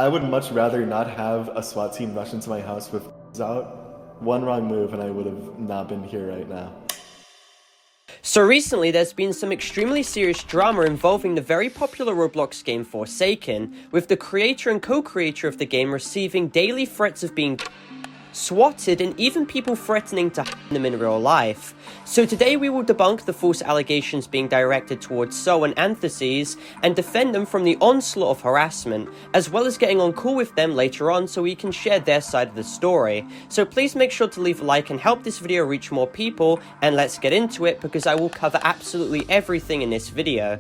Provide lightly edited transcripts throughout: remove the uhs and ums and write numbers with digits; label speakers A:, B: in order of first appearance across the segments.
A: I would much rather not have a SWAT team rush into my house with out. One wrong move and I would have not been here right now.
B: So recently there's been some extremely serious drama involving the very popular Roblox game Forsaken, with the creator and co-creator of the game receiving daily threats of being swatted and even people threatening to them in real life. So today we will debunk the false allegations being directed towards So and Anthysis and defend them from the onslaught of harassment, as well as getting on call with them later on so we can share their side of the story. So please make sure to leave a like and help this video reach more people, and let's get into it because I will cover absolutely everything in this video.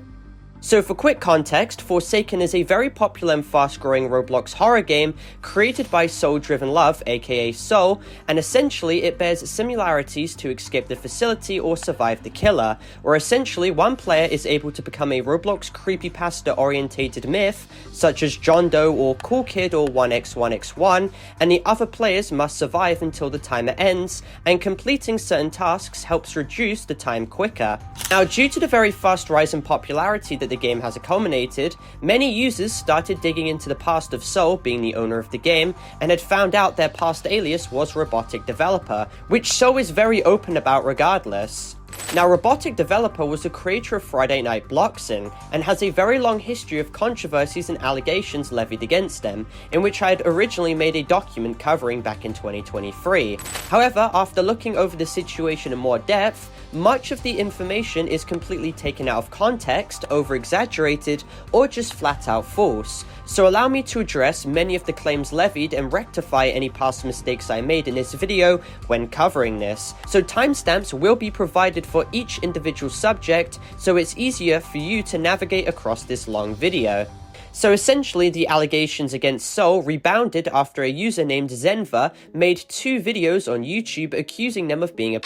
B: So for quick context, Forsaken is a very popular and fast-growing Roblox horror game created by souldrivenlove, aka Soul, and essentially it bears similarities to Escape the Facility or Survive the Killer, where essentially one player is able to become a Roblox creepypasta-orientated myth, such as John Doe or Cool Kid or 1x1x1, and the other players must survive until the timer ends, and completing certain tasks helps reduce the time quicker. Now, due to the very fast rise in popularity that the game has accumulated, many users started digging into the past of Soul, being the owner of the game, and had found out their past alias was Robotic Developer, which Soul is very open about regardless. Now, Robotic Developer was the creator of Friday Night Bloxing, and has a very long history of controversies and allegations levied against them, in which I had originally made a document covering back in 2023. However, after looking over the situation in more depth, much of the information is completely taken out of context, over-exaggerated, or just flat-out false. So allow me to address many of the claims levied and rectify any past mistakes I made in this video when covering this. So timestamps will be provided for each individual subject, so it's easier for you to navigate across this long video. So essentially, the allegations against Soul rebounded after a user named Zenva made 2 videos on YouTube accusing them of being a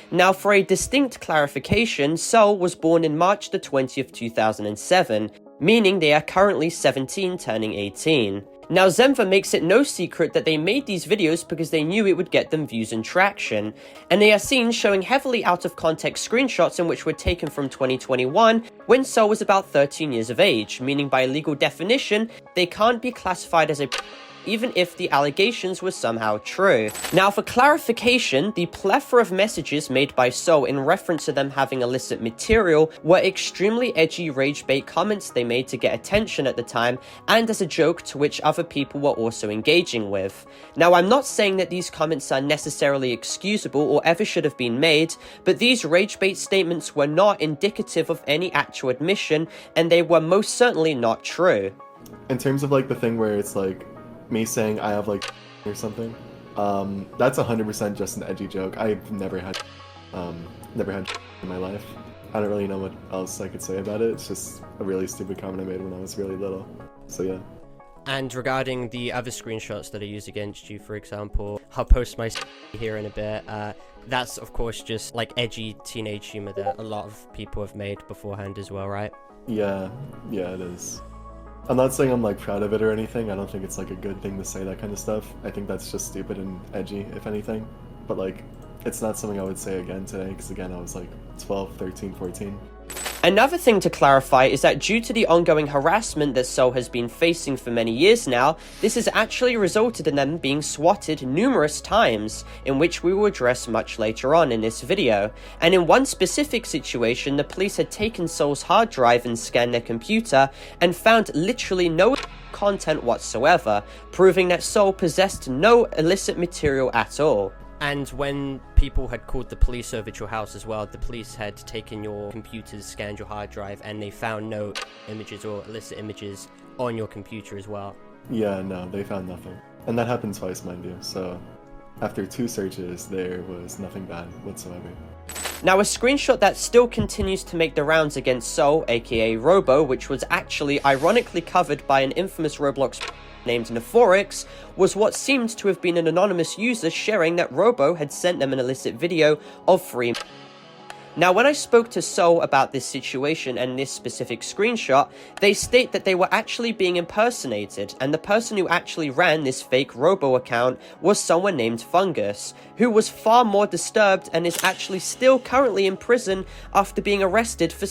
B: Now, for a distinct clarification, Soul was born in March the 20th, 2007, meaning they are currently 17 turning 18. Now, Zenva makes it no secret that they made these videos because they knew it would get them views and traction, and they are seen showing heavily out of context screenshots in which were taken from 2021 when Soul was about 13 years of age, meaning by legal definition, they can't be classified as a even if the allegations were somehow true. Now, for clarification, the plethora of messages made by So in reference to them having illicit material were extremely edgy rage bait comments they made to get attention at the time, and as a joke to which other people were also engaging with. Now, I'm not saying that these comments are necessarily excusable or ever should have been made, but these rage bait statements were not indicative of any actual admission, and they were most certainly not true.
A: In terms of like the thing where it's like me saying I have like or something, that's 100% just an edgy joke. I've never had in my life. I don't really know what else I could say about it. It's just a really stupid comment I made when I was really little. So yeah.
B: And regarding the other screenshots that are used against you, for example, I'll post my here in a bit. That's of course just like edgy teenage humor that a lot of people have made beforehand as well, right?
A: Yeah, it is. I'm not saying I'm like proud of it or anything. I don't think it's like a good thing to say that kind of stuff. I think that's just stupid and edgy, if anything. But like, it's not something I would say again today, because again, I was like 12, 13, 14.
B: Another thing to clarify is that due to the ongoing harassment that Soul has been facing for many years now, this has actually resulted in them being swatted numerous times, in which we will address much later on in this video. And in one specific situation, the police had taken Soul's hard drive and scanned their computer and found literally no content whatsoever, proving that Soul possessed no illicit material at all. And when people had called the police over to your house as well, the police had taken your computers, scanned your hard drive, and they found no images or illicit images on your computer as well.
A: Yeah, no, they found nothing. And that happened twice, mind you, so after 2 searches, there was nothing bad whatsoever.
B: Now, a screenshot that still continues to make the rounds against Soul, aka Robo, which was actually ironically covered by an infamous Roblox named Nephorix, was what seemed to have been an anonymous user sharing that Robo had sent them an illicit video of 3. Now, when I spoke to Soul about this situation and this specific screenshot, they state that they were actually being impersonated, and the person who actually ran this fake Robo account was someone named Fungus, who was far more disturbed and is actually still currently in prison after being arrested for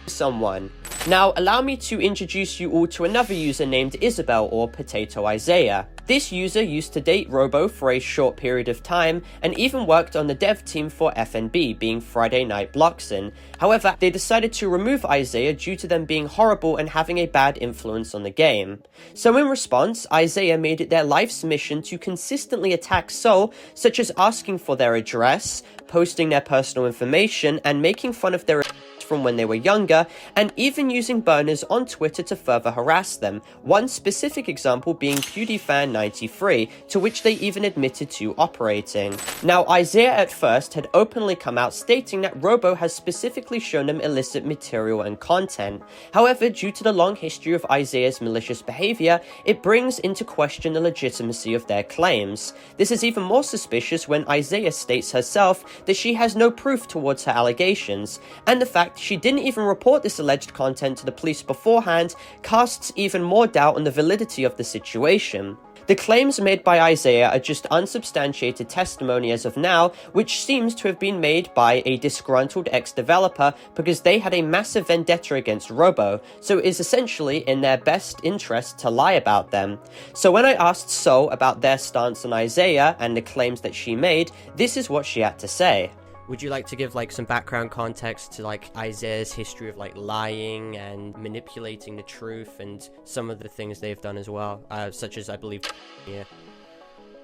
B: someone. Now, allow me to introduce you all to another user named Isabel or PotatoIsaiah. This user used to date Robo for a short period of time and even worked on the dev team for FNB, being Friday Night Bloxin. However, they decided to remove Isaiah due to them being horrible and having a bad influence on the game. So in response, Isaiah made it their life's mission to consistently attack Soul, such as asking for their address, posting their personal information, and making fun of their from when they were younger, and even using burners on Twitter to further harass them, one specific example being PewDieFan93, to which they even admitted to operating. Now, Isaiah at first had openly come out stating that Robo has specifically shown them illicit material and content. However, due to the long history of Isaiah's malicious behavior, it brings into question the legitimacy of their claims. This is even more suspicious when Isaiah states herself that she has no proof towards her allegations, and the fact she didn't even report this alleged content to the police beforehand casts even more doubt on the validity of the situation. The claims made by Isaiah are just unsubstantiated testimony as of now, which seems to have been made by a disgruntled ex-developer because they had a massive vendetta against Robo, so it is essentially in their best interest to lie about them. So when I asked Soul about their stance on Isaiah and the claims that she made, this is what she had to say. Would you like to give some background context to Isaiah's history of lying and manipulating the truth and some of the things they've done as well, such as I believe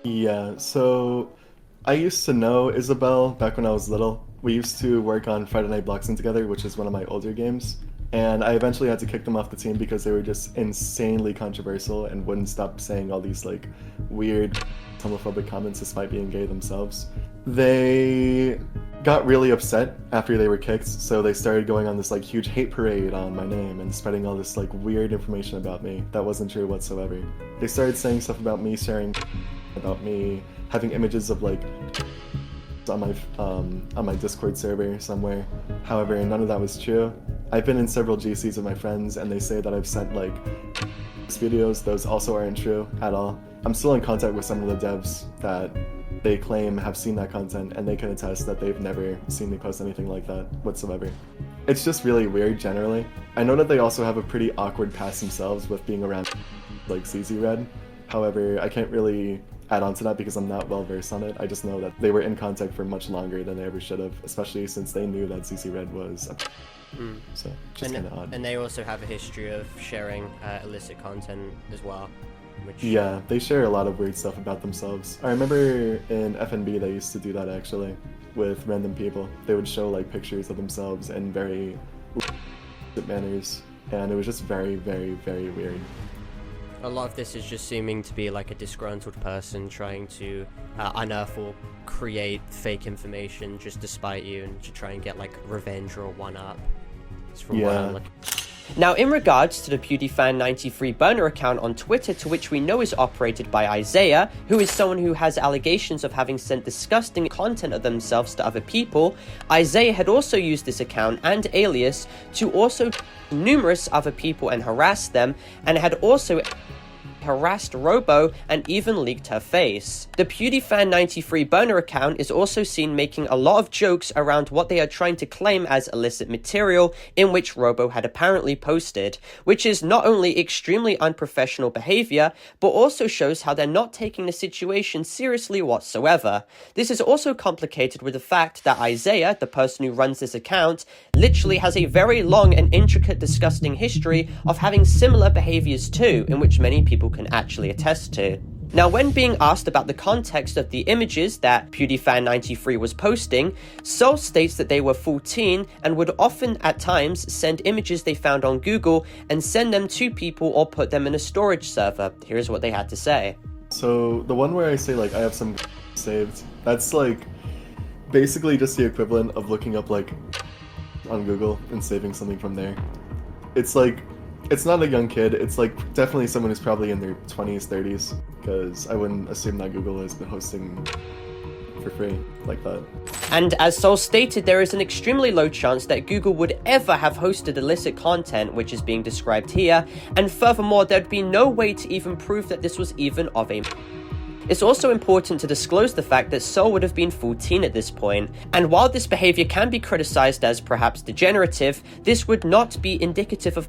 A: Yeah, so I used to know Isabel back when I was little. We used to work on Friday Night Bloxin together, which is one of my older games, and I eventually had to kick them off the team because they were just insanely controversial and wouldn't stop saying all these weird homophobic comments despite being gay themselves. They got really upset after they were kicked, so they started going on this huge hate parade on my name and spreading all this weird information about me that wasn't true whatsoever. They started saying stuff about me sharing about me having images of on my Discord server somewhere. However, none of that was true. I've been in several GCs with my friends and they say that I've sent videos. Those also aren't true at all. I'm still in contact with some of the devs that they claim have seen that content, and they can attest that they've never seen me post anything like that whatsoever. It's just really weird generally. I know that they also have a pretty awkward past themselves with being around CZ Red. However, I can't really add on to that because I'm not well versed on it. I just know that they were in contact for much longer than they ever should have, especially since they knew that CZ Red was a so just kind of odd.
B: And they also have a history of sharing illicit content as well.
A: Yeah, they share a lot of weird stuff about themselves. I remember in FNB they used to do that actually, with random people. They would show pictures of themselves in very manners, and it was just very, very, very weird.
B: A lot of this is just seeming to be a disgruntled person trying to unearth or create fake information just to spite you and to try and get revenge or one-up.
A: Yeah.
B: Now, in regards to the PewDieFan93 burner account on Twitter, to which we know is operated by Isaiah, who is someone who has allegations of having sent disgusting content of themselves to other people, Isaiah had also used this account and alias to also numerous other people and harass them, and had also harassed Robo and even leaked her face. The PewDieFan93 burner account is also seen making a lot of jokes around what they are trying to claim as illicit material in which Robo had apparently posted, which is not only extremely unprofessional behavior, but also shows how they're not taking the situation seriously whatsoever. This is also complicated with the fact that Isaiah, the person who runs this account, literally has a very long and intricate disgusting history of having similar behaviors too, in which many people can actually attest to. Now, when being asked about the context of the images that PewDieFan93 was posting, Soul states that they were 14 and would often at times send images they found on Google and send them to people or put them in a storage server. Here's what they had to say.
A: So the one where I say I have some saved, that's basically just the equivalent of looking up on Google and saving something from there. It's it's not a young kid, it's definitely someone who's probably in their 20s, 30s, because I wouldn't assume that Google has been hosting for free like that.
B: And as Soul stated, there is an extremely low chance that Google would ever have hosted illicit content, which is being described here, and furthermore, there'd be no way to even prove that this was even of a It's also important to disclose the fact that Soul would have been 14 at this point, and while this behavior can be criticized as perhaps degenerative, this would not be indicative of,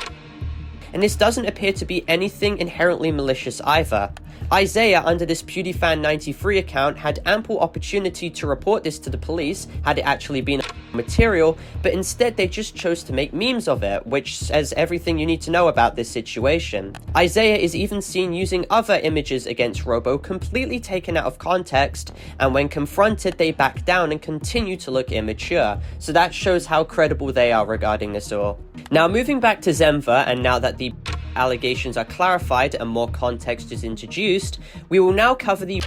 B: and this doesn't appear to be anything inherently malicious either. Isaiah, under this PewDieFan93 account, had ample opportunity to report this to the police had it actually been material, but instead they just chose to make memes of it, which says everything you need to know about this situation. Isaiah is even seen using other images against Robo completely taken out of context, and when confronted they back down and continue to look immature, so that shows how credible they are regarding this all. Now moving back to Zenva, and now that the allegations are clarified and more context is introduced, we will now cover the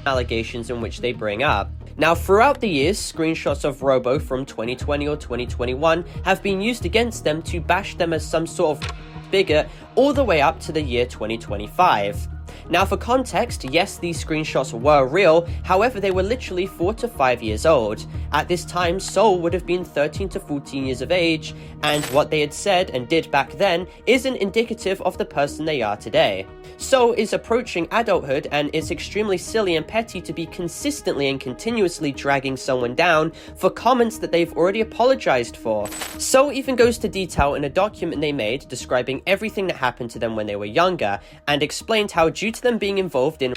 B: allegations in which they bring up. Now, throughout the years, screenshots of Robo from 2020 or 2021 have been used against them to bash them as some sort of bigot all the way up to the year 2025. Now, for context, yes, these screenshots were real, however, they were literally 4 to 5 years old. At this time, Soul would have been 13 to 14 years of age, and what they had said and did back then isn't indicative of the person they are today. Soul is approaching adulthood, and it's extremely silly and petty to be consistently and continuously dragging someone down for comments that they've already apologized for. Soul even goes to detail in a document they made describing everything that happened to them when they were younger, and explained how due to them being involved in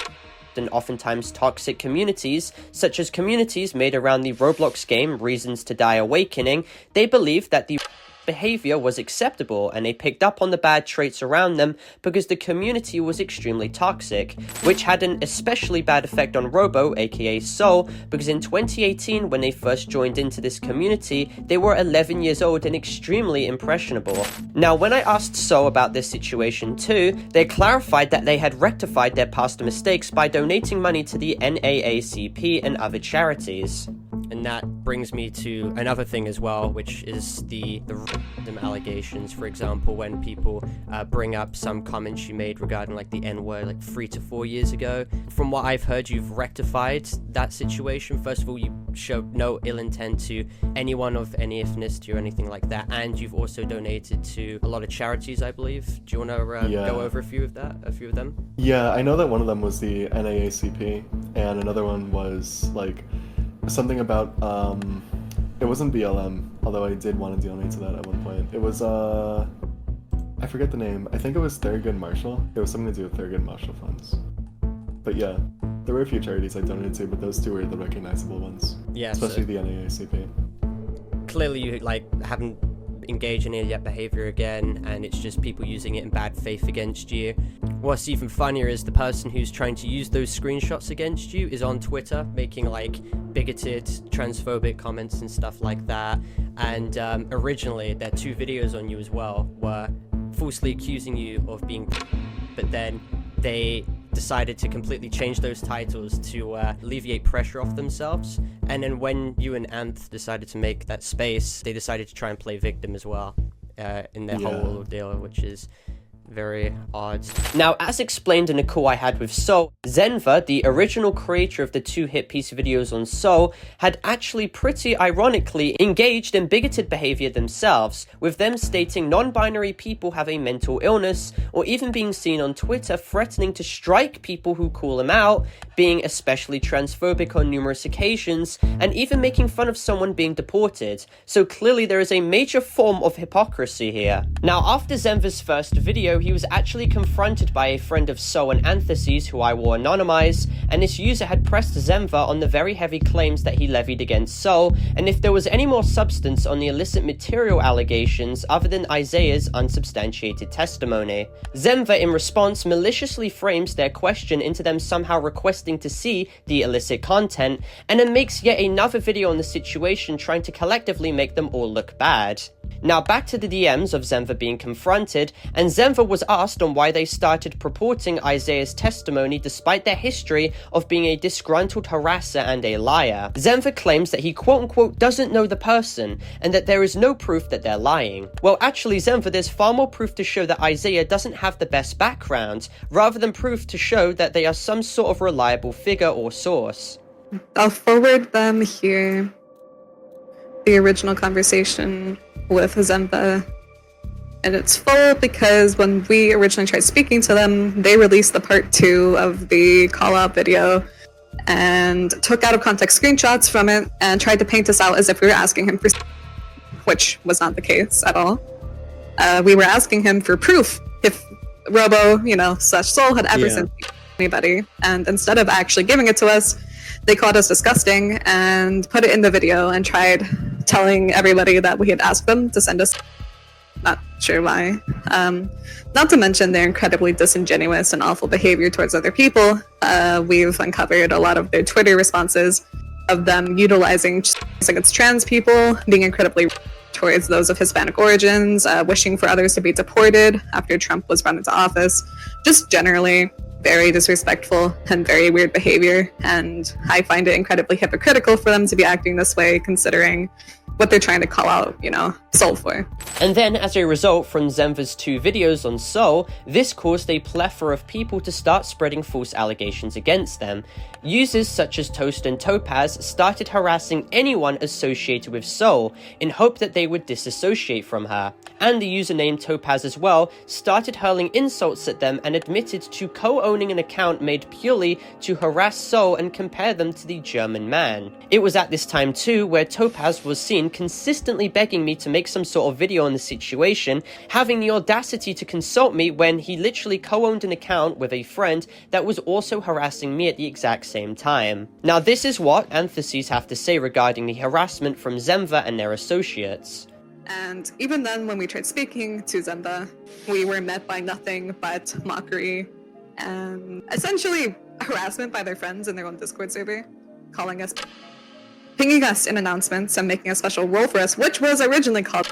B: and oftentimes toxic communities, such as communities made around the Roblox game Reasons to Die Awakening, they believed that the behavior was acceptable, and they picked up on the bad traits around them because the community was extremely toxic, which had an especially bad effect on Robo, aka Soul, because in 2018 when they first joined into this community, they were 11 years old and extremely impressionable. Now, when I asked Soul about this situation too, they clarified that they had rectified their past mistakes by donating money to the NAACP and other charities. And that brings me to another thing as well, which is the random allegations. For example, when people bring up some comments you made regarding like the N-word like 3 to 4 years ago. From what I've heard, you've rectified that situation. First of all, you showed no ill intent to anyone of any ethnicity or anything like that, and you've also donated to a lot of charities, I believe. Do you want to go over a few of them?
A: Yeah, I know that one of them was the NAACP, and another one was like something about it wasn't BLM, although I did want to donate to that at one point. It was I forget the name. I think it was Thurgood Marshall. It was something to do with Thurgood Marshall funds. But yeah, there were a few charities I donated to, but those two were the recognizable ones. Yeah, especially the NAACP.
B: Clearly you haven't engage in idiot behavior again, and it's just people using it in bad faith against you. What's even funnier is the person who's trying to use those screenshots against you is on Twitter making like bigoted, transphobic comments and stuff like that. And originally their 2 videos on you as well were falsely accusing you of being, but then they decided to completely change those titles to alleviate pressure off themselves. And then when you and Anth decided to make that space, they decided to try and play victim as well in their whole ordeal, which is very odd. Now, as explained in a call I had with Soul, Zenva, the original creator of the 2 hit piece videos on Soul, had actually pretty ironically engaged in bigoted behavior themselves, with them stating non-binary people have a mental illness, or even being seen on Twitter threatening to strike people who call them out, being especially transphobic on numerous occasions, and even making fun of someone being deported. So clearly there is a major form of hypocrisy here. Now, after Zenva's first video, he was actually confronted by a friend of Soul and Anthysis, who I will anonymize, and this user had pressed Zenva on the very heavy claims that he levied against Soul, and if there was any more substance on the illicit material allegations other than Isaiah's unsubstantiated testimony. Zenva, in response, maliciously frames their question into them somehow requesting to see the illicit content, and then makes yet another video on the situation trying to collectively make them all look bad. Now back to the DMs of Zenva being confronted, and Zenva was asked on why they started purporting Isaiah's testimony despite their history of being a disgruntled harasser and a liar. Zenva claims that he quote-unquote doesn't know the person, and that there is no proof that they're lying. Well, actually Zenva, there's far more proof to show that Isaiah doesn't have the best background, rather than proof to show that they are some sort of reliable figure or source.
C: I'll forward them here the original conversation with Zenva And it's full because when we originally tried speaking to them, they released the part 2 of the call-out video and took out of context screenshots from it and tried to paint us out as if we were asking him for, which was not the case at all. We were asking him for proof if Robo, slash Soul had ever sent anybody, and instead of actually giving it to us, they called us disgusting and put it in the video and tried telling everybody that we had asked them to send us. Not sure why. Not to mention their incredibly disingenuous and awful behavior towards other people. We've uncovered a lot of their Twitter responses of them utilizing against trans people, being incredibly towards those of Hispanic origins, wishing for others to be deported after Trump was run into office. Just generally very disrespectful and very weird behavior, and I find it incredibly hypocritical for them to be acting this way considering what they're trying to call out, Soul for.
B: And then, as a result from Zenva's 2 videos on Soul, this caused a plethora of people to start spreading false allegations against them. Users such as Toast and Topaz started harassing anyone associated with Soul in hope that they would disassociate from her. And the username Topaz as well started hurling insults at them and admitted to co-owning an account made purely to harass Soul and compare them to the German man. It was at this time too where Topaz was seen consistently begging me to make some sort of video on the situation, having the audacity to consult me when he literally co-owned an account with a friend that was also harassing me at the exact same time. Now this is what Anthysis have to say regarding the harassment from Zenva and their associates.
C: And even then, when we tried speaking to Zenva, we were met by nothing but mockery and essentially harassment by their friends in their own Discord server, calling us, pinging us in announcements and making a special role for us, which was originally called,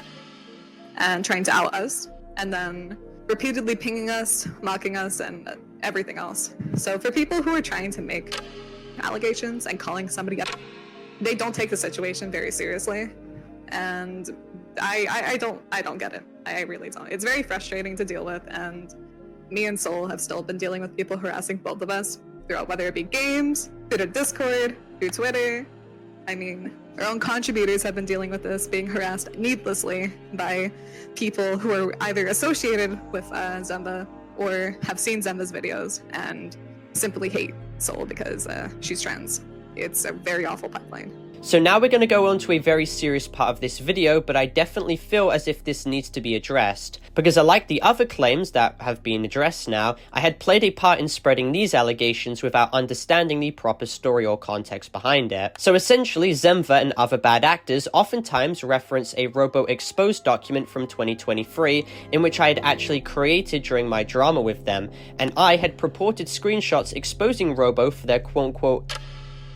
C: and trying to out us, and then repeatedly pinging us, mocking us, and everything else. So for people who are trying to make allegations and calling somebody up, they don't take the situation very seriously. And I don't get it. I really don't. It's very frustrating to deal with, and me and Soul have still been dealing with people harassing both of us throughout, whether it be games, through the Discord, through Twitter. I mean, our own contributors have been dealing with this, being harassed needlessly by people who are either associated with Zenva or have seen Zenva's videos and simply hate Soul because she's trans. It's a very awful pipeline.
B: So now we're going to go on to a very serious part of this video, but I definitely feel as if this needs to be addressed. Because unlike the other claims that have been addressed now, I had played a part in spreading these allegations without understanding the proper story or context behind it. So essentially, Zenva and other bad actors oftentimes reference a Robo Exposed document from 2023, in which I had actually created during my drama with them, and I had purported screenshots exposing Robo for their quote-unquote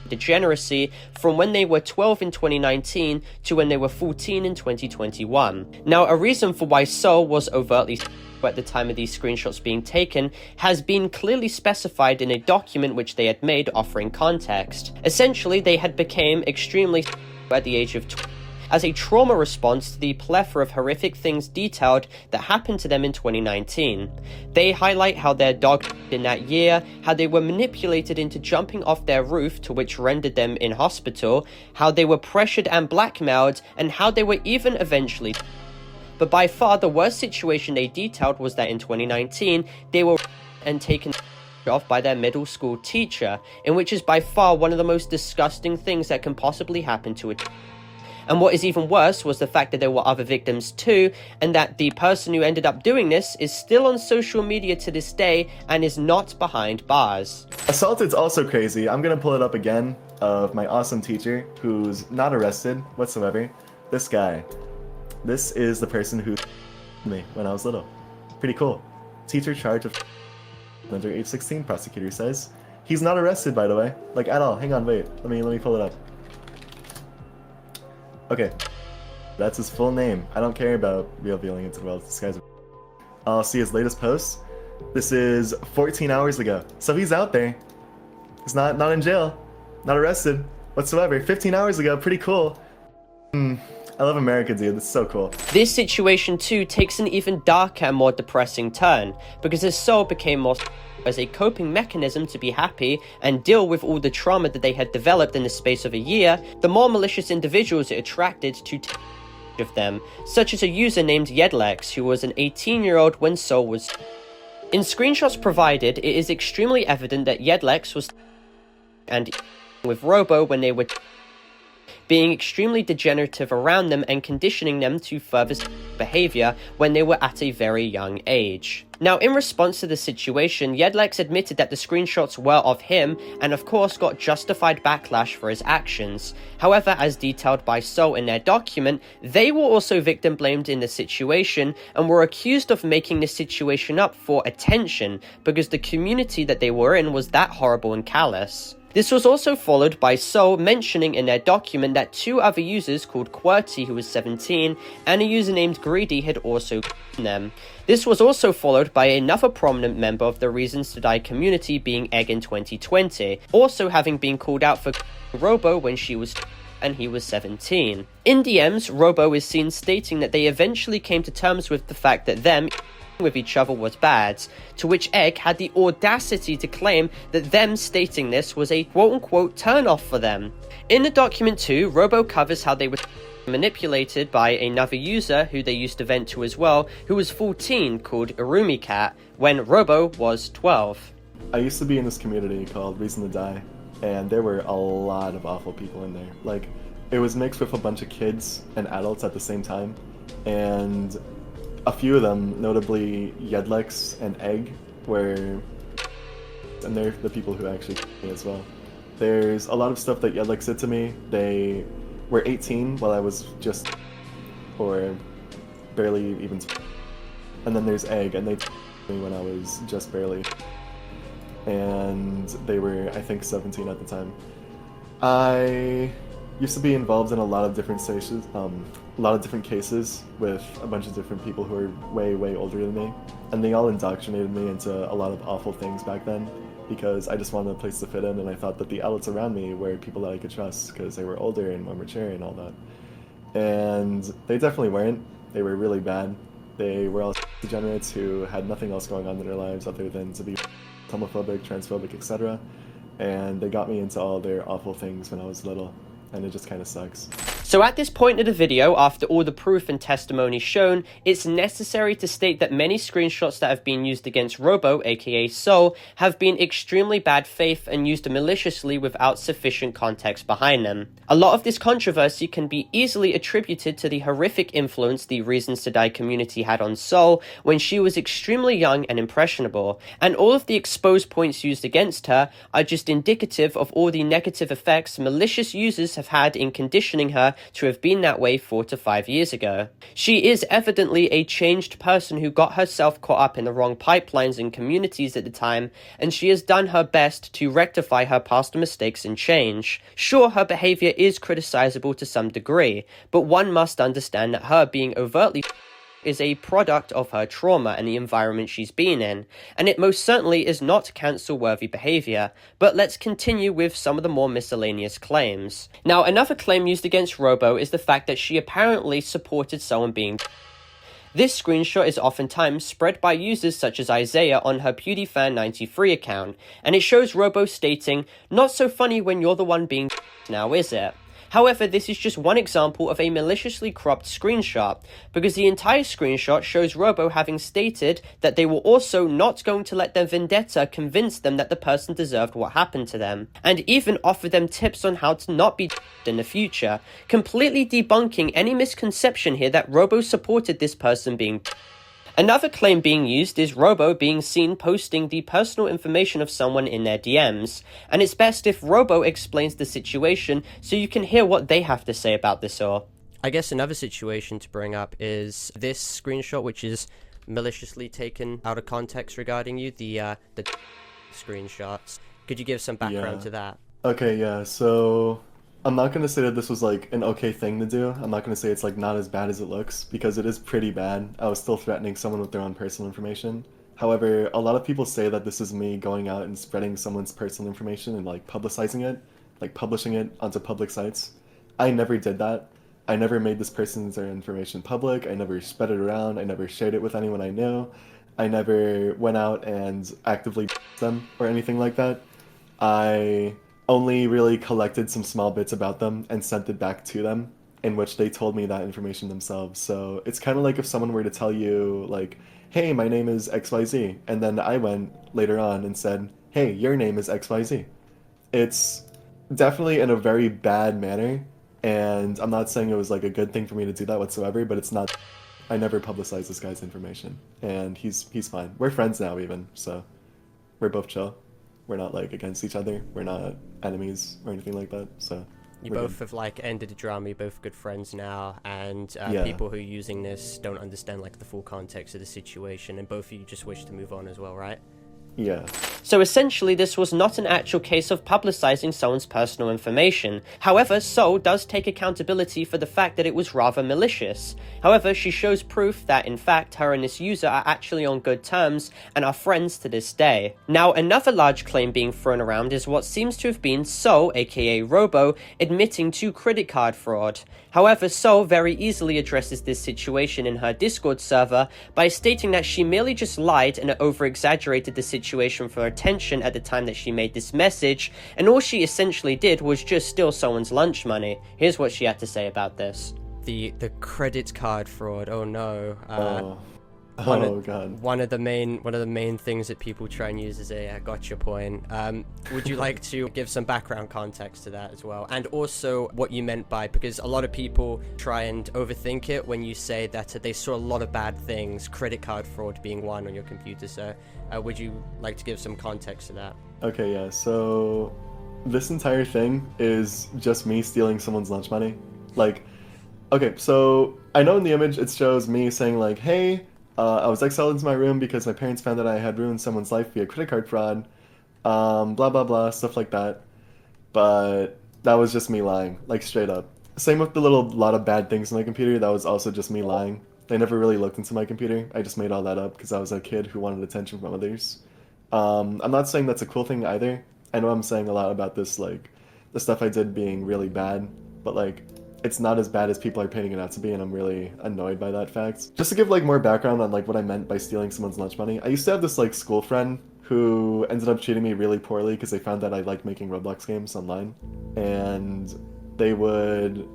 B: degeneracy from when they were 12 in 2019 to when they were 14 in 2021. Now, a reason for why Soul was overtly at the time of these screenshots being taken has been clearly specified in a document which they had made offering context. Essentially, they had become extremely at the age of 12 as a trauma response to the plethora of horrific things detailed that happened to them in 2019. They highlight how their dog in that year, how they were manipulated into jumping off their roof, to which rendered them in hospital, how they were pressured and blackmailed, and how they were even eventually. But by far the worst situation they detailed was that in 2019, they were and taken off by their middle school teacher, in which is by far one of the most disgusting things that can possibly happen to a And what is even worse was the fact that there were other victims too, and that the person who ended up doing this is still on social media to this day and is not behind bars.
A: Assaulted's also crazy. I'm gonna pull it up again of my awesome teacher who's not arrested whatsoever. This guy. This is the person who me when I was little. Pretty cool. Teacher charged of under age 16, prosecutor says. He's not arrested, by the way. Like, at all. Hang on, wait. Let me pull it up. Okay, that's his full name. I don't care about revealing it to the world. This guy's. I'll see his latest post. This is 14 hours ago, so he's out there. He's not in jail, not arrested whatsoever. 15 hours ago, pretty cool. I love America, dude. It's so cool.
B: This situation too takes an even darker and more depressing turn, because his soul became more as a coping mechanism to be happy and deal with all the trauma that they had developed in the space of a year. The more malicious individuals it attracted to of them, such as a user named Yedlex, who was an 18-year-old when Soul was. In screenshots provided, it is extremely evident that Yedlex was and with Robo when they were being extremely degenerative around them and conditioning them to further behavior when they were at a very young age. Now, in response to the situation, Yedlex admitted that the screenshots were of him, and of course got justified backlash for his actions. However, as detailed by Soul in their document, they were also victim blamed in the situation, and were accused of making the situation up for attention, because the community that they were in was that horrible and callous. This was also followed by Soul mentioning in their document that 2 other users called QWERTY, who was 17, and a user named Greedy had also them. This was also followed by another prominent member of the Reasons to Die community being Egg in 2020, also having been called out for Robo when she was and he was 17. In DMs, Robo is seen stating that they eventually came to terms with the fact that them with each other was bad, to which Egg had the audacity to claim that them stating this was a quote-unquote turn-off for them. In the document too, Robo covers how they were manipulated by another user who they used to vent to as well, who was 14, called Irumicat, when Robo was 12.
A: I used to be in this community called Reason to Die, and there were a lot of awful people in there. Like, it was mixed with a bunch of kids and adults at the same time, and a few of them, notably Yedlex and Egg, and they're the people who actually me as well. There's a lot of stuff that Yedlex did to me. They were 18 while I was just, or barely even, and then there's Egg, and they me when I was just barely, and they were, I think, 17 at the time. I used to be involved in a lot of different cases, with a bunch of different people who are way older than me, and they all indoctrinated me into a lot of awful things back then because I just wanted a place to fit in, and I thought that the adults around me were people that I could trust because they were older and more mature and all that. And they definitely weren't. They were really bad. They were all degenerates who had nothing else going on in their lives other than to be homophobic, transphobic, etc. And they got me into all their awful things when I was little, and it just kind of sucks.
B: So at this point of the video, after all the proof and testimony shown, it's necessary to state that many screenshots that have been used against Robo, aka Soul, have been extremely bad faith and used maliciously without sufficient context behind them. A lot of this controversy can be easily attributed to the horrific influence the Reasons to Die community had on Soul when she was extremely young and impressionable, and all of the exposed points used against her are just indicative of all the negative effects malicious users have had in conditioning her to have been that way 4 to 5 years ago. She is evidently a changed person who got herself caught up in the wrong pipelines and communities at the time, and she has done her best to rectify her past mistakes and change. Sure, her behavior is criticizable to some degree, but one must understand that her being overtly is a product of her trauma and the environment she's been in, and it most certainly is not cancel-worthy behavior. But let's continue with some of the more miscellaneous claims. Now, another claim used against Robo is the fact that she apparently supported someone being. This screenshot is oftentimes spread by users such as Isaiah on her PewDieFan93 account, and it shows Robo stating, "Not so funny when you're the one being now, is it?" However, this is just one example of a maliciously cropped screenshot, because the entire screenshot shows Robo having stated that they were also not going to let their vendetta convince them that the person deserved what happened to them, and even offer them tips on how to not be in the future, completely debunking any misconception here that Robo supported this person being. Another claim being used is Robo being seen posting the personal information of someone in their DMs, and it's best if Robo explains the situation so you can hear what they have to say about this all. I guess another situation to bring up is this screenshot, which is maliciously taken out of context regarding you, the screenshots. Could you give some background to that?
A: Okay, yeah, so I'm not going to say that this was like an okay thing to do. I'm not going to say it's like not as bad as it looks, because it is pretty bad. I was still threatening someone with their own personal information. However, a lot of people say that this is me going out and spreading someone's personal information and like publicizing it, like publishing it onto public sites. I never did that. I never made this person's information public. I never spread it around. I never shared it with anyone I knew. I never went out and actively them or anything like that. I only really collected some small bits about them and sent it back to them, in which they told me that information themselves. So it's kind of like if someone were to tell you, like, hey, my name is XYZ, and then I went later on and said, hey, your name is XYZ. It's definitely in a very bad manner, and I'm not saying it was like a good thing for me to do that whatsoever, but it's not. I never publicized this guy's information, and he's fine. We're friends now even, so we're both chill. We're not like against each other. We're not enemies or anything like that, so
B: You
A: we're
B: both
A: good.
B: have like ended the drama, you're both good friends now, and
A: Yeah.
B: people who are using this don't understand like the full context of the situation, and both of you just wish to move on as well, right?
A: Yeah.
B: So essentially, this was not an actual case of publicizing someone's personal information. However, Sol does take accountability for the fact that it was rather malicious. However, she shows proof that, in fact, her and this user are actually on good terms and are friends to this day. Now, another large claim being thrown around is what seems to have been Sol, aka Robo, admitting to credit card fraud. However, Sol very easily addresses this situation in her Discord server by stating that she merely just lied and over-exaggerated the situation for attention at the time that she made this message, and all she essentially did was just steal someone's lunch money. Here's what she had to say about this. The credit card fraud, oh no.
A: God.
B: One of the main things that people try and use is I got your point. Would you like to give some background context to that as well? And also what you meant by, because a lot of people try and overthink it when you say that they saw a lot of bad things, credit card fraud being one on your computer. So would you like to give some context to that?
A: Okay, yeah, so this entire thing is just me stealing someone's lunch money. Like, okay, so I know in the image it shows me saying like, hey, I was exiled into my room because my parents found that I had ruined someone's life via credit card fraud, blah blah blah, stuff like that. But that was just me lying, like straight up. Same with the lot of bad things on my computer, that was also just me lying. They never really looked into my computer, I just made all that up because I was a kid who wanted attention from others. I'm not saying that's a cool thing either. I know I'm saying a lot about this, like, the stuff I did being really bad, but like, it's not as bad as people are painting it out to be, and I'm really annoyed by that fact. Just to give like more background on like what I meant by stealing someone's lunch money, I used to have this like school friend who ended up treating me really poorly because they found that I liked making Roblox games online, and they would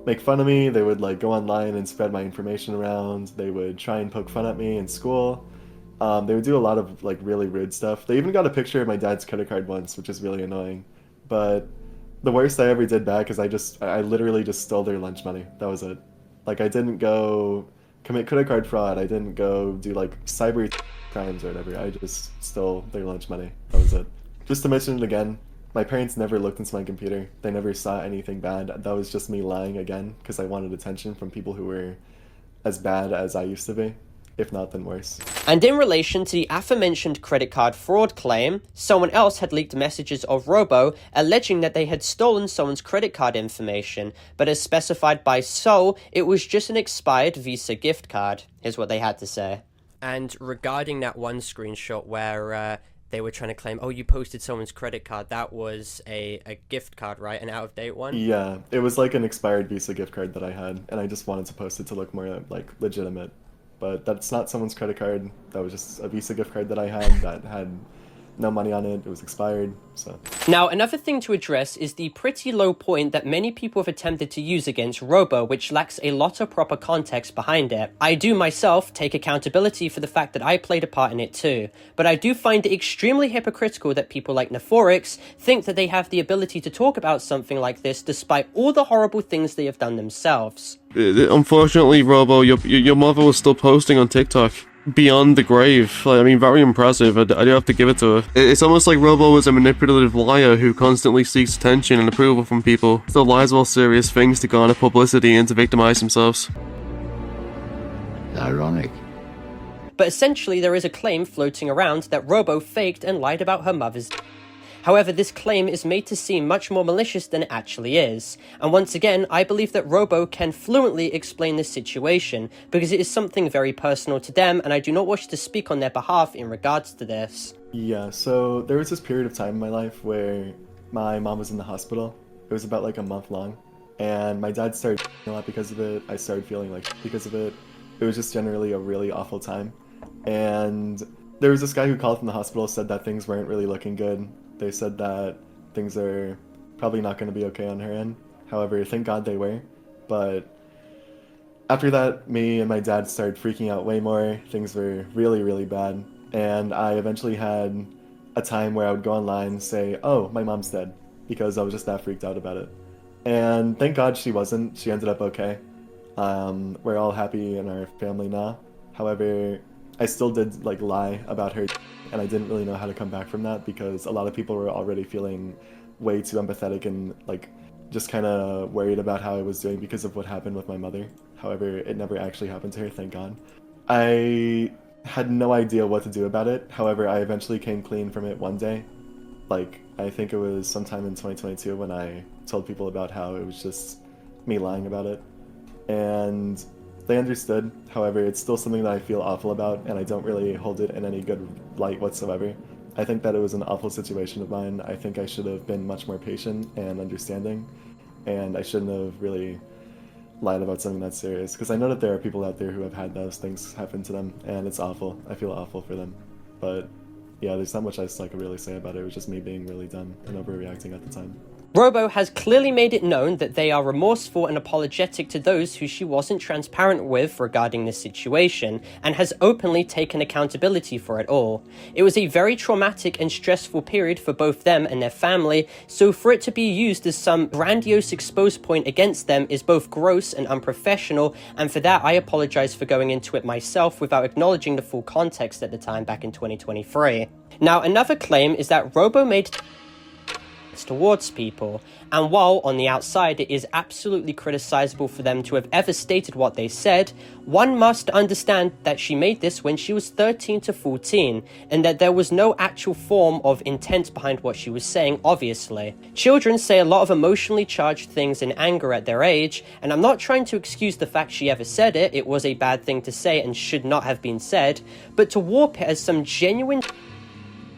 A: make fun of me, they would like go online and spread my information around, they would try and poke fun at me in school. They would do a lot of like really rude stuff. They even got a picture of my dad's credit card once, which is really annoying. But the worst I ever did back is I literally just stole their lunch money. That was it. Like, I didn't go commit credit card fraud. I didn't go do like cyber crimes or whatever. I just stole their lunch money. That was it. Just to mention it again, my parents never looked into my computer. They never saw anything bad. That was just me lying again because I wanted attention from people who were as bad as I used to be. If not, then worse.
B: And in relation to the aforementioned credit card fraud claim, someone else had leaked messages of Robo alleging that they had stolen someone's credit card information, but as specified by Sol, it was just an expired Visa gift card. Here's what they had to say. And regarding that one screenshot where they were trying to claim, oh, you posted someone's credit card, that was a gift card, right? An out-of-date one?
A: Yeah, it was like an expired Visa gift card that I had, and I just wanted to post it to look more like legitimate. But that's not someone's credit card. That was just a Visa gift card that I had that had no money on it. It was expired, so.
B: Now, another thing to address is the pretty low point that many people have attempted to use against Robo, which lacks a lot of proper context behind it. I do myself take accountability for the fact that I played a part in it too, but I do find it extremely hypocritical that people like Nephorix think that they have the ability to talk about something like this despite all the horrible things they have done themselves.
D: Unfortunately, Robo, your mother was still posting on TikTok. Beyond the grave. Like, I mean, very impressive. I do have to give it to her. It's almost like Robo is a manipulative liar who constantly seeks attention and approval from people. Still lies about serious things to garner publicity and to victimize themselves.
E: Ironic.
B: But essentially, there is a claim floating around that Robo faked and lied about her mother's. However, this claim is made to seem much more malicious than it actually is. And once again, I believe that Robo can fluently explain this situation, because it is something very personal to them, and I do not wish to speak on their behalf in regards to this.
A: Yeah, so there was this period of time in my life where my mom was in the hospital. It was about like a month long, and my dad started a lot because of it. I started feeling like because of it. It was just generally a really awful time. And there was this guy who called from the hospital, said that things weren't really looking good. They said that things are probably not going to be okay on her end. However, thank God they were. But after that, me and my dad started freaking out way more. Things were really, really bad. And I eventually had a time where I would go online and say, oh, my mom's dead, because I was just that freaked out about it. And thank God she wasn't. She ended up okay. We're all happy in our family now. However, I still did like lie about her, and I didn't really know how to come back from that because a lot of people were already feeling way too empathetic and like just kind of worried about how I was doing because of what happened with my mother. However, it never actually happened to her, thank God. I had no idea what to do about it. However, I eventually came clean from it one day. Like, I think it was sometime in 2022 when I told people about how it was just me lying about it. And they understood. However, it's still something that I feel awful about, and I don't really hold it in any good light whatsoever. I think that it was an awful situation of mine. I think I should have been much more patient and understanding, and I shouldn't have really lied about something that serious, because I know that there are people out there who have had those things happen to them, and it's awful. I feel awful for them. But yeah, there's not much else I could really say about it. It was just me being really dumb and overreacting at the time.
B: Robo has clearly made it known that they are remorseful and apologetic to those who she wasn't transparent with regarding this situation, and has openly taken accountability for it all. It was a very traumatic and stressful period for both them and their family, so for it to be used as some grandiose expose point against them is both gross and unprofessional, and for that I apologize for going into it myself without acknowledging the full context at the time back in 2023. Now, another claim is that Robo made towards people, and while on the outside it is absolutely criticizable for them to have ever stated what they said, one must understand that she made this when she was 13 to 14, and that there was no actual form of intent behind what she was saying, obviously. Children say a lot of emotionally charged things in anger at their age, and I'm not trying to excuse the fact she ever said it. It was a bad thing to say and should not have been said, but to warp it as some genuine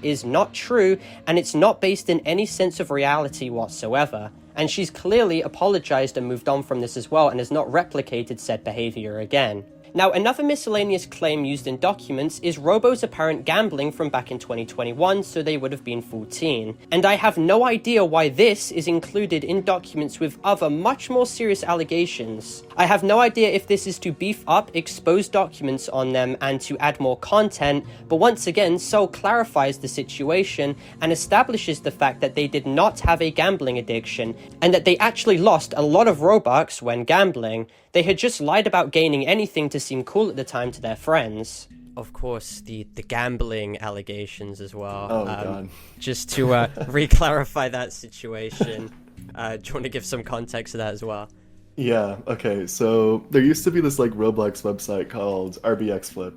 B: is not true, and it's not based in any sense of reality whatsoever. And she's clearly apologized and moved on from this as well, and has not replicated said behavior again. Now, another miscellaneous claim used in documents is Robo's apparent gambling from back in 2021, so they would have been 14. And I have no idea why this is included in documents with other much more serious allegations. I have no idea if this is to beef up exposed documents on them and to add more content, but once again, Sol clarifies the situation and establishes the fact that they did not have a gambling addiction, and that they actually lost a lot of Robux when gambling. They had just lied about gaining anything to seem cool at the time to their friends. Of course, the gambling allegations as well.
A: Oh, God.
B: Just to re-clarify that situation, do you want to give some context to that as well?
A: Yeah, okay, so there used to be this like Roblox website called RBX Flip,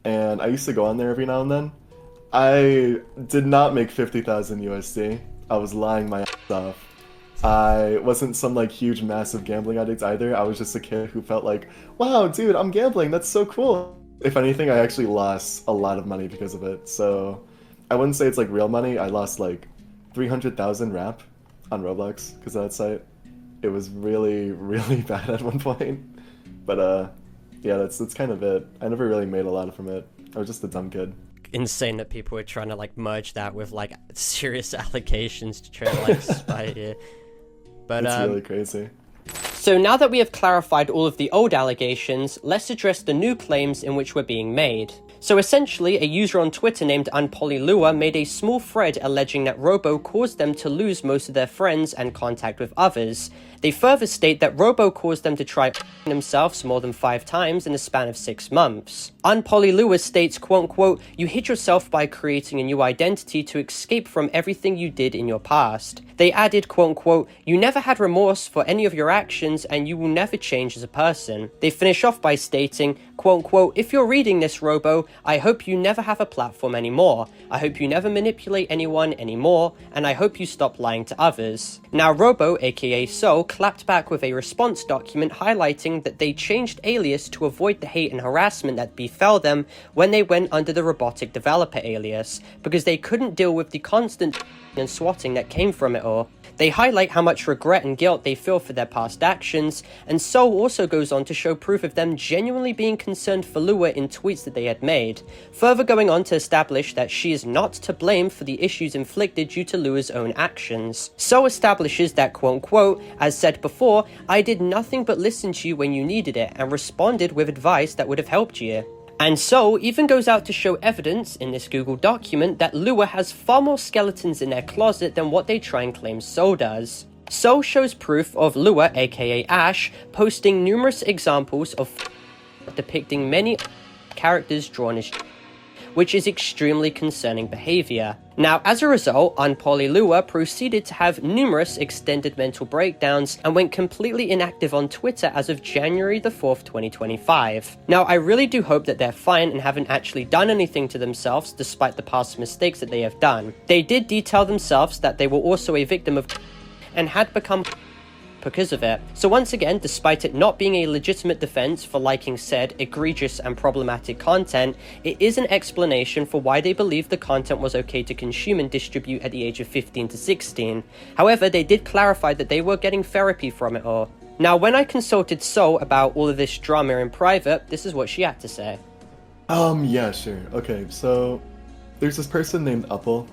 A: and I used to go on there every now and then. I did not make 50,000 USD. I was lying my ass off. I wasn't some like huge massive gambling addict either. I was just a kid who felt like, wow, dude, I'm gambling, that's so cool. If anything, I actually lost a lot of money because of it. So I wouldn't say it's like real money. I lost like 300,000 rap on Roblox because of that site. It was really, really bad at one point. But yeah, that's kind of it. I never really made a lot from it. I was just a dumb kid.
B: Insane that people were trying to like merge that with like serious allegations to try to like spite you. But
A: it's really crazy.
B: So now that we have clarified all of the old allegations, let's address the new claims in which were being made. So essentially, a user on Twitter named UnPolyLua made a small thread alleging that Robo caused them to lose most of their friends and contact with others. They further state that Robo caused them to try themselves more than 5 times in the span of 6 months. UnPolyLua states, quote-unquote, "You hid yourself by creating a new identity to escape from everything you did in your past." They added, quote-unquote, "You never had remorse for any of your actions and you will never change as a person." They finish off by stating, quote-unquote, "If you're reading this, Robo, I hope you never have a platform anymore. I hope you never manipulate anyone anymore, and I hope you stop lying to others." Now, Robo, aka Sol, clapped back with a response document highlighting that they changed alias to avoid the hate and harassment that befell them when they went under the robotic developer alias, because they couldn't deal with the constant and swatting that came from it all. They highlight how much regret and guilt they feel for their past actions, and Sol also goes on to show proof of them genuinely being concerned for Lua in tweets that they had made. made, further going on to establish that she is not to blame for the issues inflicted due to Lua's own actions. So establishes that quote-unquote, as said before, I did nothing but listen to you when you needed it and responded with advice that would have helped you. And So even goes out to show evidence in this Google document that Lua has far more skeletons in their closet than what they try and claim So does. So shows proof of Lua, aka Ash, posting numerous examples of depicting many characters drawn as which is extremely concerning behavior. Now, as a result, UnPolyLua proceeded to have numerous extended mental breakdowns and went completely inactive on Twitter as of January the 4th, 2025. Now, I really do hope that they're fine and haven't actually done anything to themselves despite the past mistakes that they have done. They did detail themselves that they were also a victim of and had become because of it. So once again, despite it not being a legitimate defense for liking said egregious and problematic content, it is an explanation for why they believe the content was okay to consume and distribute at the age of 15 to 16. However, they did clarify that they were getting therapy from it all. Now, when I consulted So about all of this drama in private, this is what she had to say.
A: Yeah, sure. Okay, so there's this person named Upple,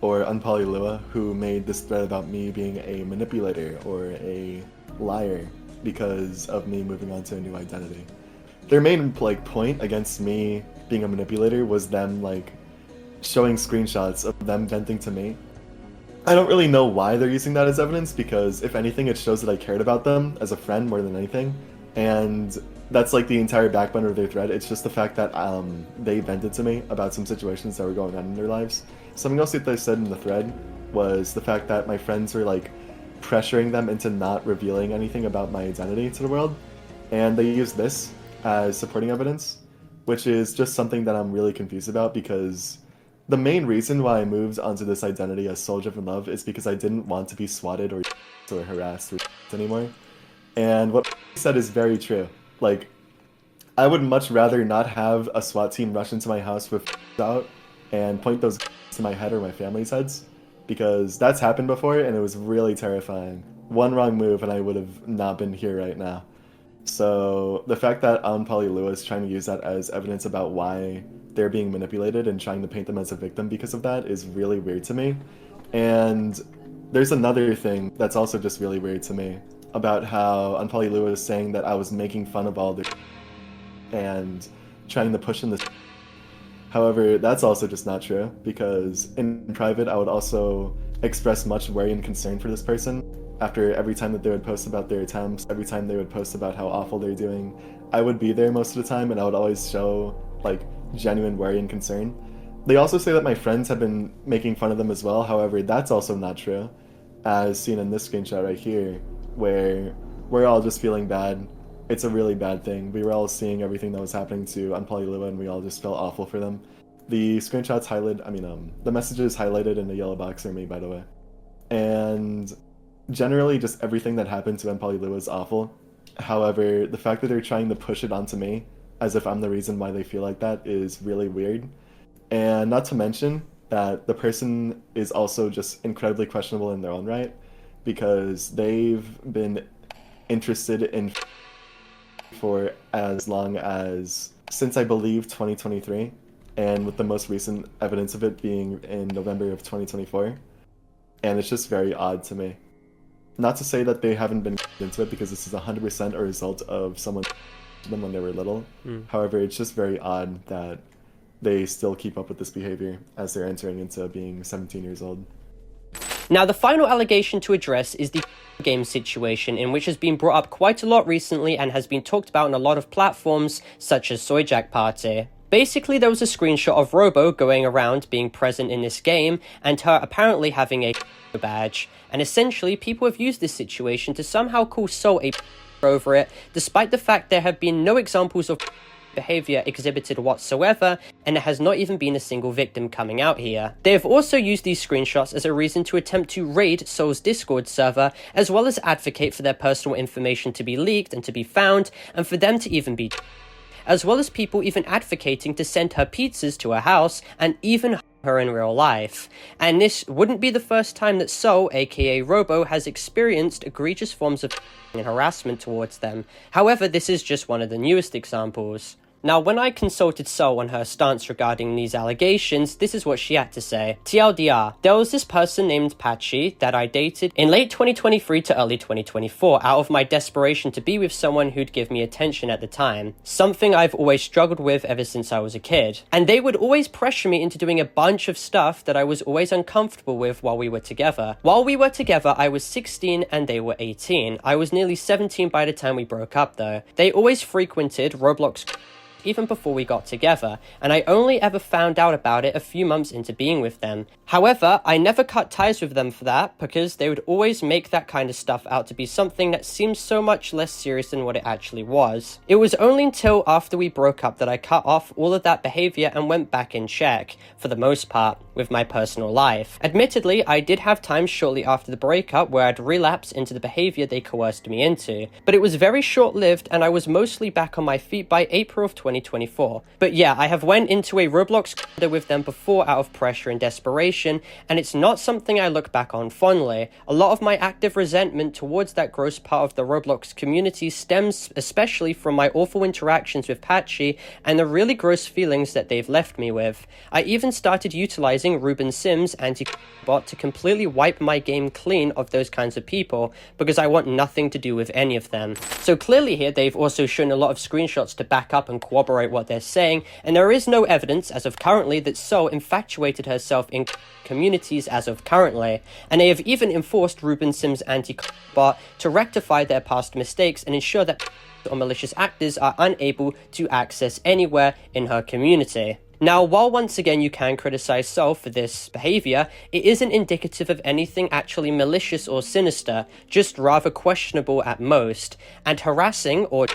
A: or UnPolyLua, who made this thread about me being a manipulator or a liar because of me moving on to a new identity. Their main point against me being a manipulator was them showing screenshots of them venting to me. I don't really know why they're using that as evidence, because if anything it shows that I cared about them as a friend more than anything, and that's the entire backbone of their thread. It's just the fact that they vented to me about some situations that were going on in their lives. Something else that they said in the thread was the fact that my friends were pressuring them into not revealing anything about my identity to the world, and they used this as supporting evidence, which is just something that I'm really confused about, because the main reason why I moved onto this identity as souldrivenlove is because I didn't want to be swatted or harassed anymore. And what said is very true. I would much rather not have a SWAT team rush into my house with out and point those to my head or my family's heads, because that's happened before and it was really terrifying. One wrong move and I would have not been here right now. So the fact that UnPolyLua is trying to use that as evidence about why they're being manipulated and trying to paint them as a victim because of that is really weird to me. And there's another thing that's also just really weird to me about how UnPolyLua is saying that I was making fun of all the and trying to push in this. However, that's also just not true, because in private I would also express much worry and concern for this person. After every time that they would post about their attempts, every time they would post about how awful they're doing, I would be there most of the time and I would always show genuine worry and concern. They also say that my friends have been making fun of them as well. However, that's also not true, as seen in this screenshot right here, where we're all just feeling bad. It's a really bad thing. We were all seeing everything that was happening to UnPolyLua and we all just felt awful for them. The screenshots the messages highlighted in the yellow box are me, by the way. And generally just everything that happened to UnPolyLua is awful. However, the fact that they're trying to push it onto me as if I'm the reason why they feel like that is really weird. And not to mention that the person is also just incredibly questionable in their own right, because they've been interested in for as long as since I believe 2023, and with the most recent evidence of it being in November of 2024. And it's just very odd to me. Not to say that they haven't been into it, because this is 100% a result of someone them when they were little. However, it's just very odd that they still keep up with this behavior as they're entering into being 17 years old.
B: Now, the final allegation to address is the game situation, in which has been brought up quite a lot recently and has been talked about on a lot of platforms, such as Soyjak Party. Basically, there was a screenshot of Robo going around being present in this game, and her apparently having a badge, and essentially people have used this situation to somehow call So a over it, despite the fact there have been no examples of behavior exhibited whatsoever, and there has not even been a single victim coming out here. They have also used these screenshots as a reason to attempt to raid Soul's Discord server, as well as advocate for their personal information to be leaked and to be found, and for them to even be, as well as people even advocating to send her pizzas to her house and even her in real life. And this wouldn't be the first time that So, aka Robo, has experienced egregious forms of and harassment towards them. However, this is just one of the newest examples. Now, when I consulted So on her stance regarding these allegations, this is what she had to say. TLDR, there was this person named Patchy that I dated in late 2023 to early 2024 out of my desperation to be with someone who'd give me attention at the time. Something I've always struggled with ever since I was a kid. And they would always pressure me into doing a bunch of stuff that I was always uncomfortable with while we were together. While we were together, I was 16 and they were 18. I was nearly 17 by the time we broke up though. They always frequented Roblox even before we got together, and I only ever found out about it a few months into being with them. However, I never cut ties with them for that, because they would always make that kind of stuff out to be something that seemed so much less serious than what it actually was. It was only until after we broke up that I cut off all of that behavior and went back in check, for the most part, with my personal life. Admittedly, I did have times shortly after the breakup where I'd relapse into the behavior they coerced me into, but it was very short-lived and I was mostly back on my feet by April of 2024. But yeah, I have went into a Roblox with them before out of pressure and desperation, and it's not something I look back on fondly. A lot of my active resentment towards that gross part of the Roblox community stems especially from my awful interactions with Patchy and the really gross feelings that they've left me with. I even started utilizing Ruben Sim's anti-bot to completely wipe my game clean of those kinds of people because I want nothing to do with any of them. So clearly here they've also shown a lot of screenshots to back up and corroborate what they're saying, and there is no evidence as of currently that So infatuated herself in communities as of currently, and they have even enforced Ruben Sim's anti-bot to rectify their past mistakes and ensure that or malicious actors are unable to access anywhere in her community. Now, while once again you can criticize So for this behavior, it isn't indicative of anything actually malicious or sinister, just rather questionable at most, and harassing or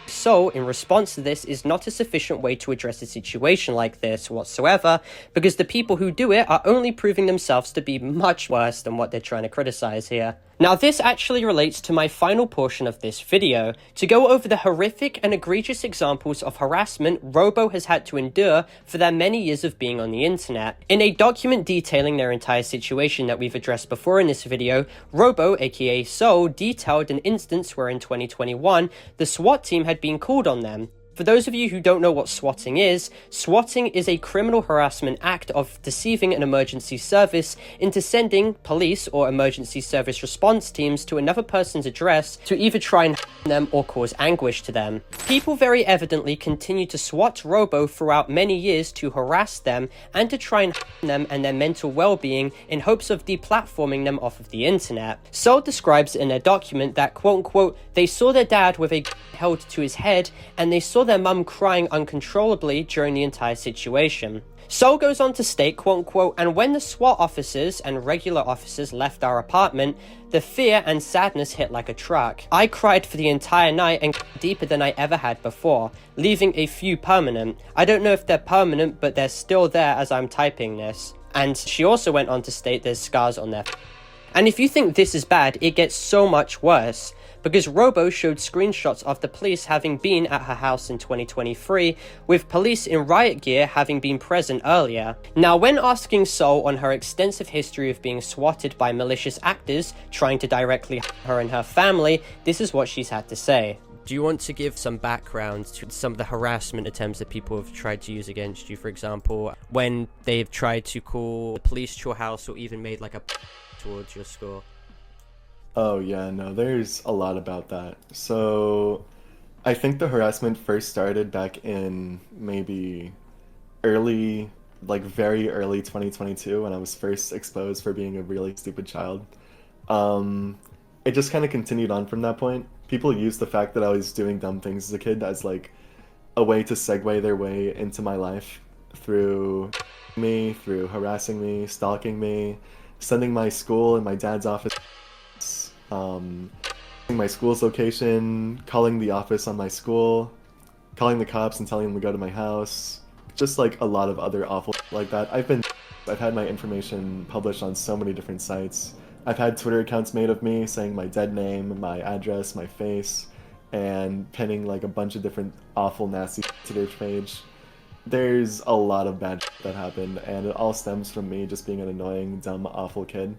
B: So, in response to this, is not a sufficient way to address a situation like this whatsoever, because the people who do it are only proving themselves to be much worse than what they're trying to criticize here. Now, this actually relates to my final portion of this video, to go over the horrific and egregious examples of harassment Robo has had to endure for their many years of being on the internet. In a document detailing their entire situation that we've addressed before in this video, Robo, aka So, detailed an instance where in 2021, the SWAT team had been called on them. For those of you who don't know what swatting is a criminal harassment act of deceiving an emergency service into sending police or emergency service response teams to another person's address to either try and harm them or cause anguish to them. People very evidently continue to swat Robo throughout many years to harass them and to try and harm them and their mental well-being in hopes of deplatforming them off of the internet. So describes in their document that quote-unquote, they saw their dad with a gun held to his head and they saw their mum crying uncontrollably during the entire situation. So goes on to state, quote-unquote, and when the SWAT officers and regular officers left our apartment, the fear and sadness hit like a truck. I cried for the entire night and deeper than I ever had before, leaving a few permanent. I don't know if they're permanent, but they're still there as I'm typing this. And she also went on to state there's scars on their And if you think this is bad, it gets so much worse, because Robo showed screenshots of the police having been at her house in 2023, with police in riot gear having been present earlier. Now, when asking So on her extensive history of being swatted by malicious actors trying to directly harm her and her family, this is what she's had to say. Do you want to give some background to some of the harassment attempts that people have tried to use against you? For example, when they've tried to call the police to your house or even made like a towards your score.
A: Oh yeah, no, there's a lot about that. So I think the harassment first started back in maybe very early 2022 when I was first exposed for being a really stupid child. It just kind of continued on from that point. People used the fact that I was doing dumb things as a kid as like a way to segue their way into my life through harassing me, stalking me, sending my school and my dad's office, my school's location, calling the office on my school, calling the cops and telling them to go to my house, just like a lot of other awful like that. I've had my information published on so many different sites. I've had Twitter accounts made of me saying my dead name, my address, my face, and pinning like a bunch of different awful nasty to their page. There's a lot of bad that happened, and it all stems from me just being an annoying, dumb, awful kid.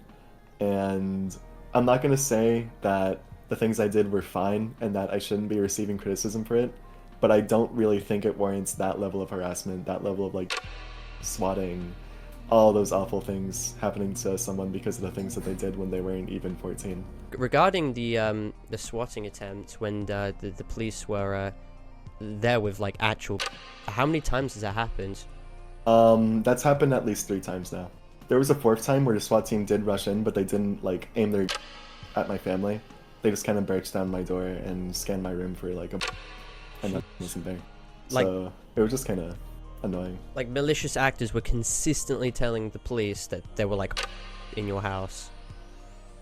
A: And I'm not gonna say that the things I did were fine and that I shouldn't be receiving criticism for it, but I don't really think it warrants that level of harassment, that level of like swatting, all those awful things happening to someone because of the things that they did when they weren't even 14.
B: Regarding the swatting attempt, when the police were there with like actual, how many times has that happened?
A: That's happened at least 3 times now. There was a 4th time where the SWAT team did rush in, but they didn't like aim their at my family. They just kind of barged down my door and scanned my room for like and nothing wasn't there.
B: Like,
A: so it was just kind of annoying.
B: Like malicious actors were consistently telling the police that there were like in your house.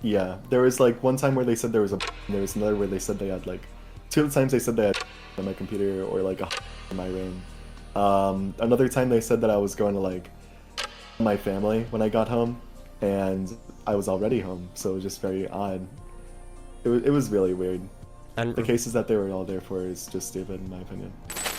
A: Yeah, there was like one time where they said there was a, and there was another where they said they had like 2 of the times they said they had on my computer or like a in my room. Another time they said that I was going to like my family when I got home, and I was already home, so it was just very odd. It was really weird. And the cases that they were all there for is just stupid in my opinion.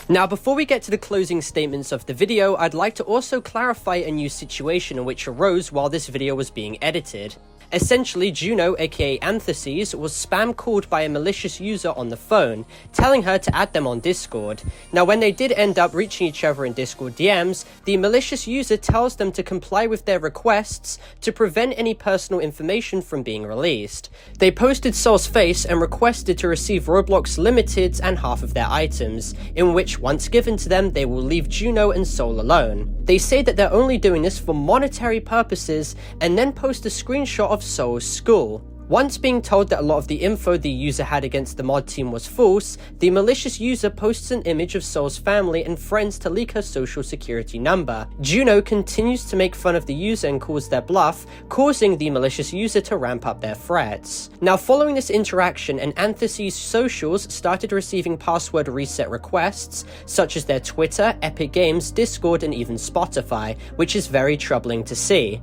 B: Now, before we get to the closing statements of the video, I'd like to also clarify a new situation in which arose while this video was being edited. Essentially, Juno, aka Anthysis, was spam called by a malicious user on the phone, telling her to add them on Discord. Now, when they did end up reaching each other in Discord DMs, the malicious user tells them to comply with their requests to prevent any personal information from being released. They posted Soul's face and requested to receive Roblox Limiteds and half of their items, in which, once given to them, they will leave Juno and Soul alone. They say that they're only doing this for monetary purposes, and then post a screenshot of Soul's school. Once being told that a lot of the info the user had against the mod team was false, the malicious user posts an image of Soul's family and friends to leak her social security number. Juno continues to make fun of the user and calls their bluff, causing the malicious user to ramp up their threats. Now, following this interaction, an Anthysis socials started receiving password reset requests, such as their Twitter, Epic Games, Discord, and even Spotify, which is very troubling to see.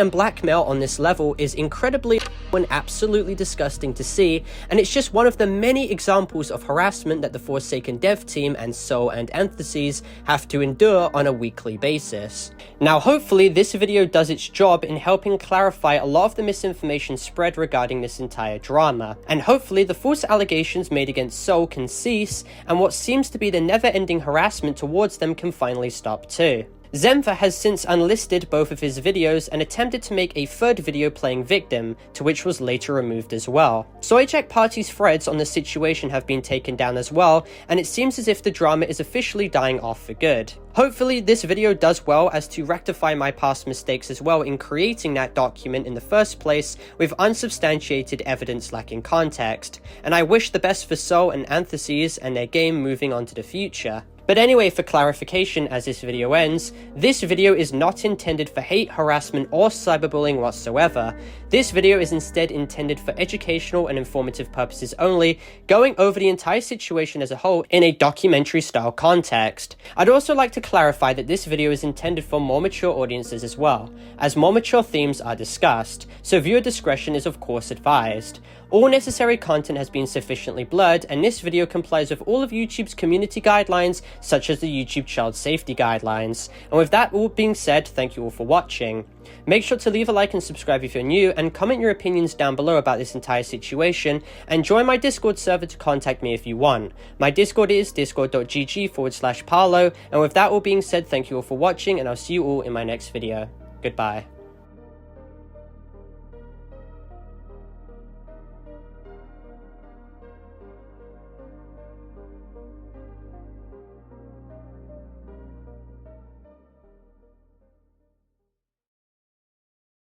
B: And blackmail on this level is incredibly and absolutely disgusting to see, and it's just one of the many examples of harassment that the Forsaken dev team and Soul and Anthysis have to endure on a weekly basis. Now, hopefully this video does its job in helping clarify a lot of the misinformation spread regarding this entire drama, and hopefully the false allegations made against Soul can cease, and what seems to be the never-ending harassment towards them can finally stop too. Zenva has since unlisted both of his videos and attempted to make a 3rd video playing victim, to which was later removed as well. Soyjak Party's threads on the situation have been taken down as well, and it seems as if the drama is officially dying off for good. Hopefully this video does well as to rectify my past mistakes as well in creating that document in the first place with unsubstantiated evidence lacking context, and I wish the best for Soul and Anthysis and their game moving on to the future. But anyway, for clarification as this video ends, this video is not intended for hate, harassment, or cyberbullying whatsoever. This video is instead intended for educational and informative purposes only, going over the entire situation as a whole in a documentary style context. I'd also like to clarify that this video is intended for more mature audiences as well, as more mature themes are discussed, so viewer discretion is of course advised. All necessary content has been sufficiently blurred, and this video complies with all of YouTube's community guidelines, such as the YouTube Child Safety Guidelines. And with that all being said, thank you all for watching. Make sure to leave a like and subscribe if you're new, and comment your opinions down below about this entire situation, and join my Discord server to contact me if you want. My Discord is discord.gg/Parlo, and with that all being said, thank you all for watching, and I'll see you all in my next video. Goodbye.